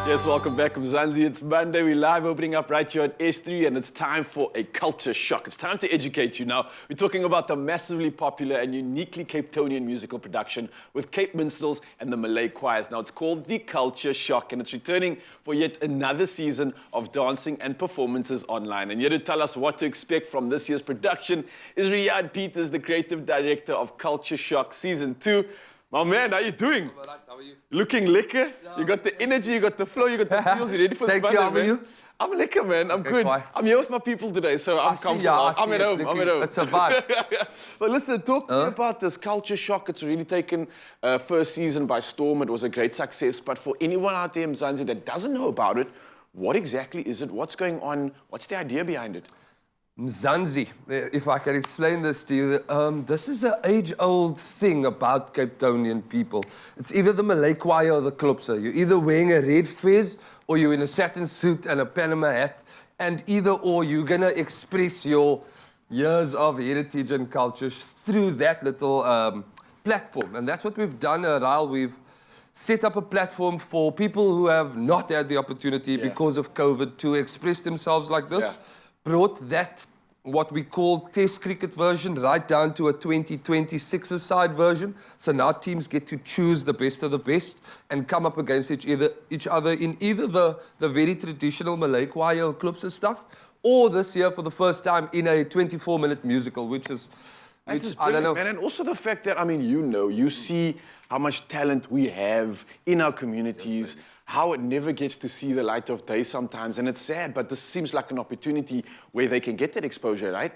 Yes, welcome back, Mzansi. It's Monday. We're live opening up right here at S3, and it's time for a culture shock. It's time to educate you now. We're talking about the massively popular and uniquely Cape Townian musical production with Cape Minstrels and the Malay choirs. Now, it's called the Culture Shock, and it's returning for yet another season of dancing and performances online. And here to tell us what to expect from this year's production is Riyad Peters, the creative director of Culture Shock Season 2. My man, how you doing? I'm alright, how are you? Looking lekker. Yeah, you got the energy, you got the flow, you got the feels. You ready for the Thank you, how are man? you? I'm lekker, man. I'm good. Why? I'm here with my people today, so I'm comfortable. I'm at home. I'm at home. It's a vibe. But listen, talk to me about this Culture Shock. It's really taken first season by storm. It was a great success. But for anyone out there in Mzansi that doesn't know about it, what exactly is it? What's going on? What's the idea behind it? Mzansi, if I can explain this to you, this is an age-old thing about Cape Townian people. It's either the Malay choir or the klopse. You're either wearing a red fez or you're in a satin suit and a Panama hat, and either or you're going to express your years of heritage and culture through that little platform. And that's what we've done, Raul. We've set up a platform for people who have not had the opportunity because of COVID to express themselves like this. Brought that, what we call test cricket version, right down to a 2026-a-side version. So now teams get to choose the best of the best and come up against each other in either the very traditional Malay choir or klopse stuff, or this year for the first time in a 24-minute musical, which I don't know. Man. And also the fact that, I mean, you see how much talent we have in our communities, how it never gets to see the light of day sometimes, and it's sad, but this seems like an opportunity where they can get that exposure, right?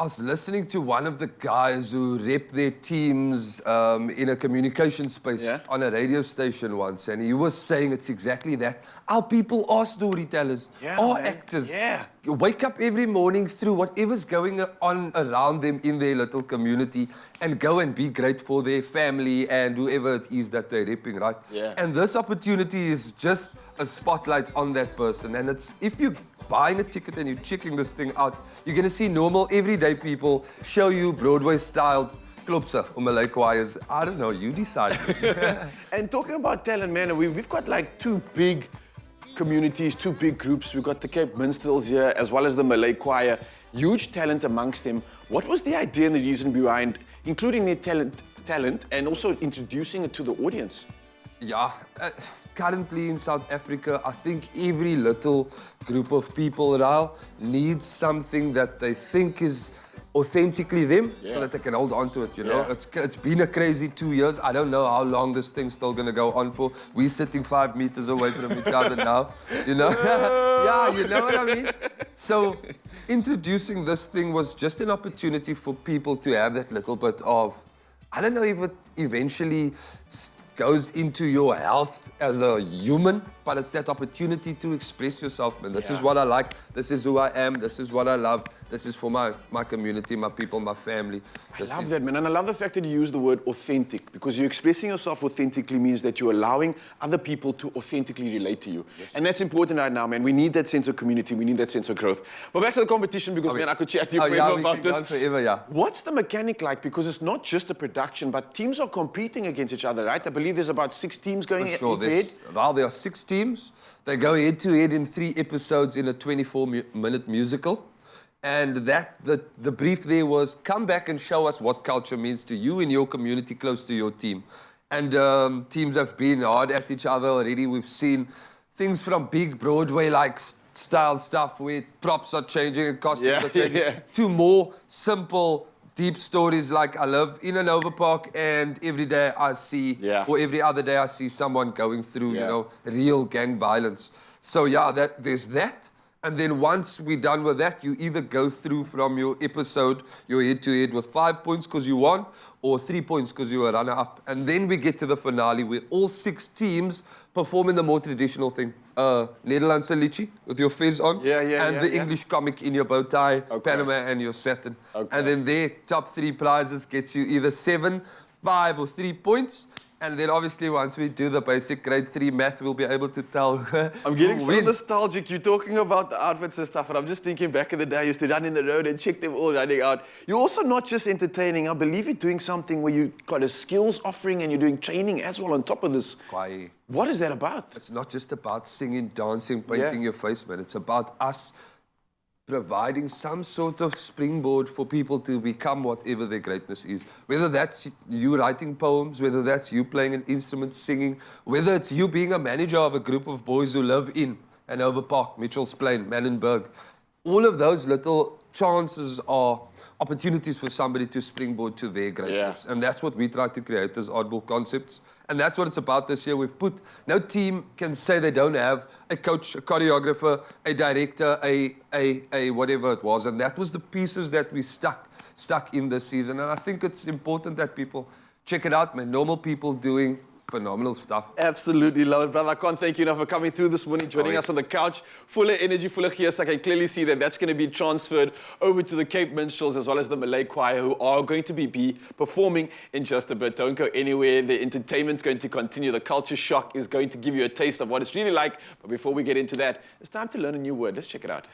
I was listening to one of the guys who rep their teams in a communication space on a radio station once, and he was saying it's exactly that. Our people are storytellers, are actors. You wake up every morning through whatever's going on around them in their little community and go and be great for their family and whoever it is that they're repping, right? And this opportunity is just a spotlight on that person. And it's, if you're buying a ticket and you're checking this thing out, you're going to see normal, everyday people show you Broadway-styled klopse or Malay choirs. I don't know, you decide. And talking about talent, man, we've got like two big communities, two big groups. We've got the Cape Minstrels here, as well as the Malay choir. Huge talent amongst them. What was the idea and the reason behind including their talent and also introducing it to the audience? Currently in South Africa, I think every little group of people, Raul, needs something that they think is authentically them, so that they can hold on to it, you know. It's been a crazy 2 years. I don't know how long this thing's still going to go on for. We're sitting 5 meters away from each other now, you know. You know what I mean? So introducing this thing was just an opportunity for people to have that little bit of, I don't know if it eventually goes into your health as a human, but it's that opportunity to express yourself, man. This is what I like, this is who I am, this is what I love, this is for my community, my people, my family. I love that, man, and I love the fact that you use the word authentic, because you're expressing yourself authentically means that you're allowing other people to authentically relate to you. And that's important right now, man. We need that sense of community, we need that sense of growth. But back to the competition, because, man, I could chat to you forever about this. Forever, What's the mechanic like? Because it's not just a production, but teams are competing against each other, right? I believe there's about 6 teams going head-to-head. Well, there are 6 teams. They go head-to-head in 3 episodes in a 24-minute musical. And the brief there was, come back and show us what culture means to you in your community close to your team. And teams have been hard at each other already. We've seen things from big Broadway-like style stuff where props are changing and costumes are changing, to more simple, deep stories like I live in an overpark and every day I see, or every other day I see someone going through, you know, real gang violence. So there's that. And then once we're done with that, you either go through from your episode, your head-to-head with 5 points because you won, or 3 points because you were runner-up. And then we get to the finale where all 6 teams perform in the more traditional thing. Nederlandse liedje with your fez on, and the English comic in your bow tie, Panama and your satin. And then their top 3 prizes gets you either 7, 5 or 3 points. And then obviously once we do the basic grade 3 math, we'll be able to tell I'm getting who so wins. nostalgic. You're talking about the outfits and stuff, and I'm just thinking back in the day, I used to run in the road and check them all running out. You're also not just entertaining. I believe you're doing something where you got a skills offering and you're doing training as well on top of this. Kwai. What is that about? It's not just about singing, dancing, painting your face, man. It's about us providing some sort of springboard for people to become whatever their greatness is. Whether that's you writing poems, whether that's you playing an instrument, singing, whether it's you being a manager of a group of boys who live in Hanover Park, Mitchell's Plain, Manenberg. All of those little chances are opportunities for somebody to springboard to their greatness. And that's what we try to create as Oddball Concepts. And that's what it's about this year. We've put, no team can say they don't have a coach, a choreographer, a director, a whatever it was. And that was the pieces that we stuck in this season. And I think it's important that people check it out, man. Normal people doing phenomenal stuff. Absolutely love it, brother. I can't thank you enough for coming through this morning, joining us on the couch. Full of energy, full of gears. I can clearly see that that's going to be transferred over to the Cape Minstrels as well as the Malay Choir, who are going to be performing in just a bit. Don't go anywhere. The entertainment's going to continue. The culture shock is going to give you a taste of what it's really like. But before we get into that, it's time to learn a new word. Let's check it out.